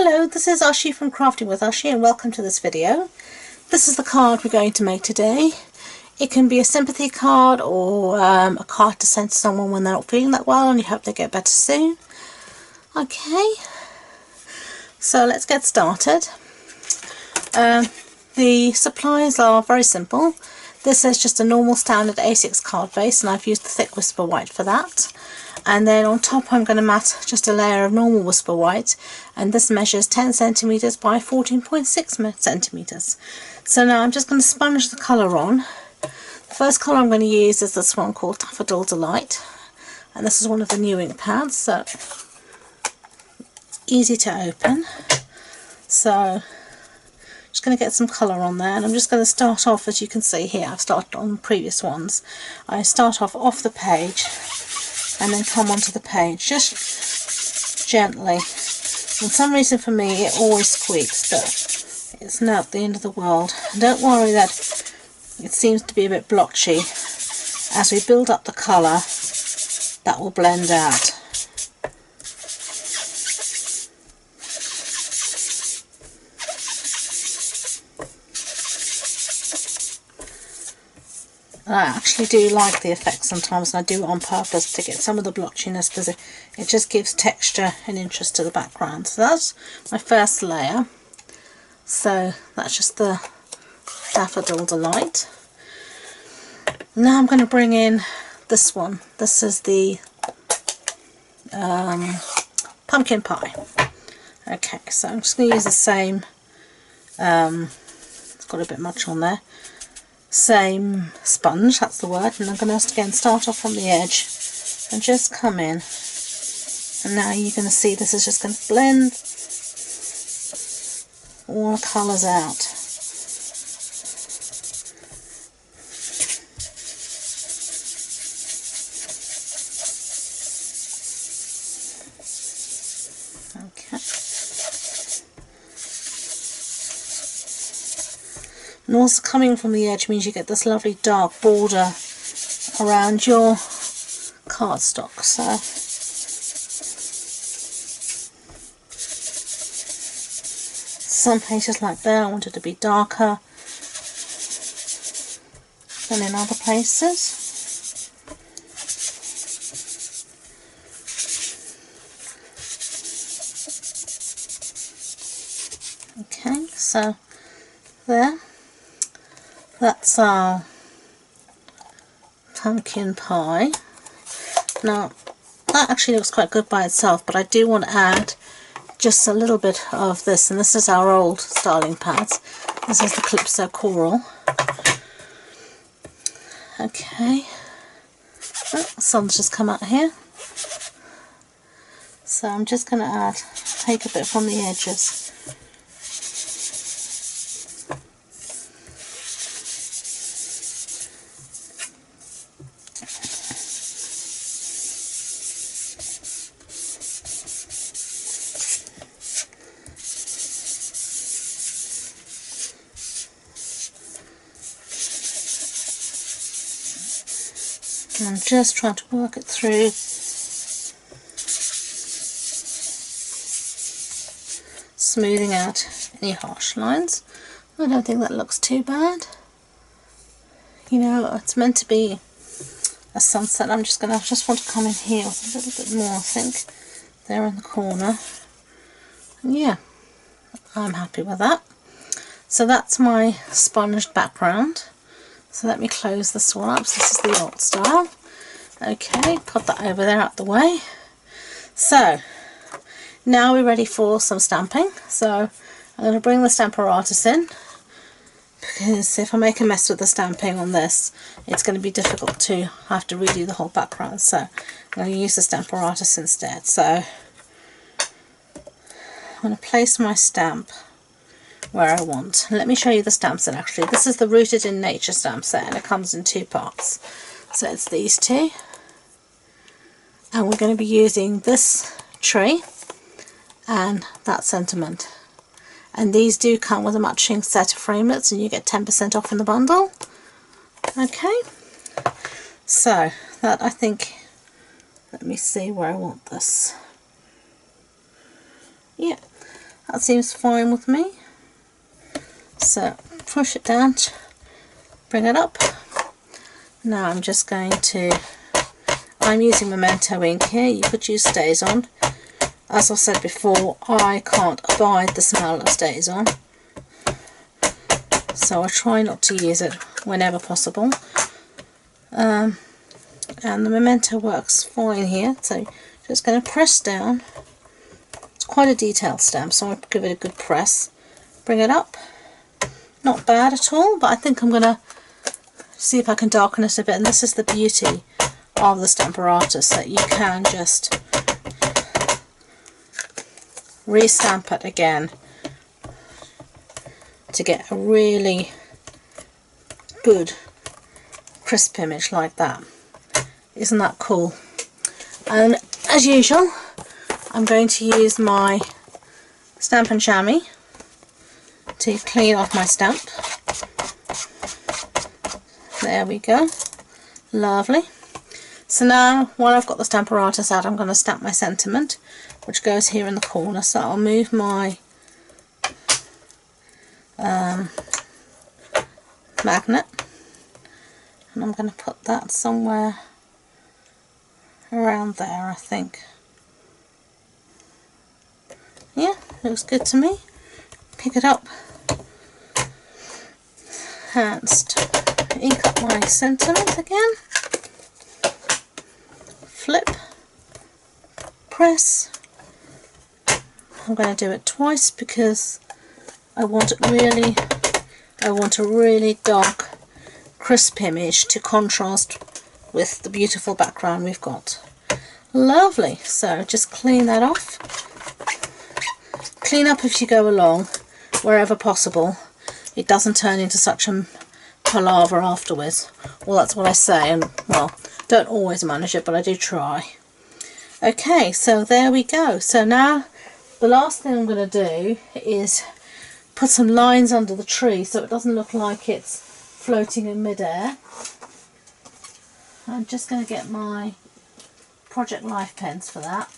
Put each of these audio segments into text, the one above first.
Hello, this is Ashi from Crafting with Ashi and welcome to this video. This is the card we're going to make today. It can be a sympathy card or a card to send to someone when they're not feeling that well and you hope they get better soon. Okay, so let's get started. The supplies are very simple. This is just a normal standard A6 card base and I've used the thick Whisper White for that. And then on top I'm going to mat just a layer of normal Whisper White, and this measures 10 centimeters by 14.6 centimeters. So now I'm just going to sponge the colour on. The first colour I'm going to use is this one called Daffodil Delight, and this is one of the new ink pads, so easy to open. So just going to get some colour on there, and I'm just going to start off, as you can see here, I've started on previous ones. I start off the page and then come onto the page just gently. For some reason for me it always squeaks, but it's not the end of the world. And don't worry that it seems to be a bit blotchy. As we build up the colour, that will blend out. I actually do like the effect sometimes, and I do it on purpose to get some of the blotchiness because it just gives texture and interest to the background. So that's my first layer. So that's just the Daffodil Delight. Now I'm going to bring in this one. This is the Pumpkin Pie. Okay, so I'm just going to use the same, it's got a bit much on there. Same sponge, that's the word, and I'm going to again start off from the edge and just come in, and now you're going to see this is just going to blend all the colours out. Okay. And also coming from the edge means you get this lovely dark border around your cardstock. So some places like there I want it to be darker than in other places. Okay, so there. That's our pumpkin pie. Now that actually looks quite good by itself, but I do want to add just a little bit of this, and this is our old styling pads. This is the Calypso Coral. Okay, oh, the sun's just come out here, so I'm just going to take a bit from the edges. I'm just trying to work it through. Smoothing out any harsh lines. I don't think that looks too bad. You know, it's meant to be a sunset. I just want to come in here with a little bit more, I think. There in the corner. And yeah, I'm happy with that. So that's my sponged background. So let me close this one up. So this is the old style. Okay, put that over there out the way. So now we're ready for some stamping. So I'm going to bring the Stamparatus in, because if I make a mess with the stamping on this, it's going to be difficult to have to redo the whole background. So I'm going to use the Stamparatus instead. So I'm going to place my stamp where I want. Let me show you the stamp set actually. This is the Rooted in Nature stamp set, and it comes in two parts. So it's these two, and we're going to be using this tree and that sentiment, and these do come with a matching set of framelits and you get 10% off in the bundle. Okay, so that, I think, let me see where I want this. Yeah, That seems fine with me. So push it down, bring it up. Now I'm just going to, I'm using Memento ink here. You could use StazOn. As I said before, I can't abide the smell of StazOn, so I try not to use it whenever possible. And the Memento works fine here, so just going to press down. It's quite a detailed stamp, so I'll give it a good press. Bring it up. Not bad at all, but I think I'm going to see if I can darken it a bit. And this is the beauty of the Stamparatus, that you can just re-stamp it again to get a really good crisp image like that. Isn't that cool? And as usual, I'm going to use my Stampin' Chamois to clean off my stamp. There we go. Lovely. So now, while I've got the Stamparatus out, I'm going to stamp my sentiment, which goes here in the corner. So I'll move my magnet, and I'm going to put that somewhere around there, I think. Yeah, looks good to me. Pick it up and ink up my sentiment again. Flip, press. I'm going to do it twice because I want a really dark, crisp image to contrast with the beautiful background we've got. Lovely. So just clean that off. Clean up as you go along, wherever possible. It doesn't turn into such a palaver afterwards. Well, that's what I say, and well, don't always manage it, but I do try. Okay, so there we go. So now the last thing I'm going to do is put some lines under the tree so it doesn't look like it's floating in midair. I'm just going to get my Project Life pens for that.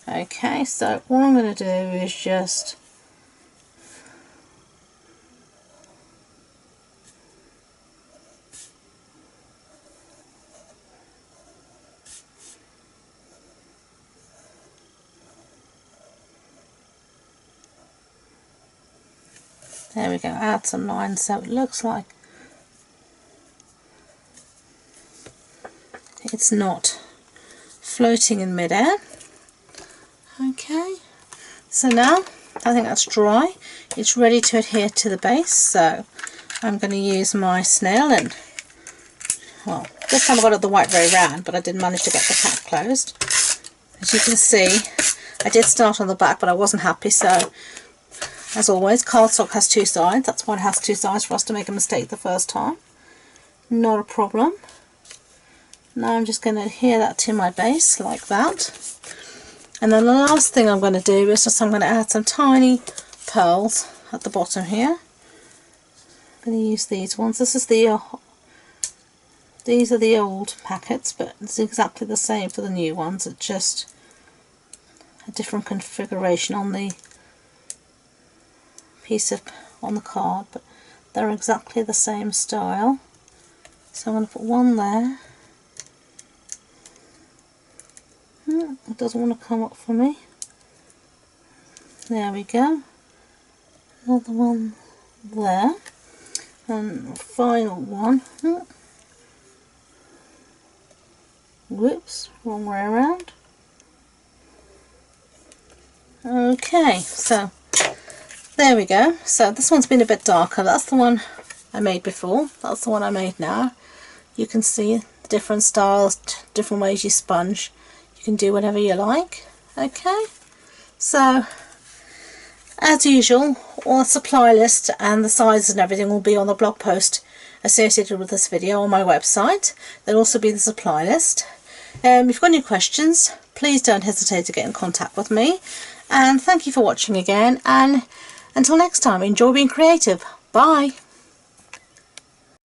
Okay, so all I'm going to do is just there we go, add some lines so it looks like it's not floating in midair. Okay, so now I think that's dry. It's ready to adhere to the base, so I'm going to use my snail, and well, this time I got it the white way round, but I did manage to get the cap closed. As you can see, I did start on the back, but I wasn't happy, so as always, cardstock has two sides. That's why it has two sides, for us to make a mistake the first time. Not a problem. Now I'm just going to adhere that to my base like that. And then the last thing I'm going to do is just I'm going to add some tiny pearls at the bottom here. I'm going to use these ones. This is these are the old packets, but it's exactly the same for the new ones. It's just a different configuration on the piece on the card, but they're exactly the same style. So I'm going to put one there. It doesn't want to come up for me. There we go. Another one there. And the final one. Whoops, wrong way around. Okay, so there we go. So this one's been a bit darker. That's the one I made before. That's the one I made now. You can see the different styles, different ways you sponge. You can do whatever you like. Okay, so as usual, all the supply list and the sizes and everything will be on the blog post associated with this video on my website. There'll also be the supply list. If you've got any questions, please don't hesitate to get in contact with me. And thank you for watching again, and until next time, enjoy being creative. Bye!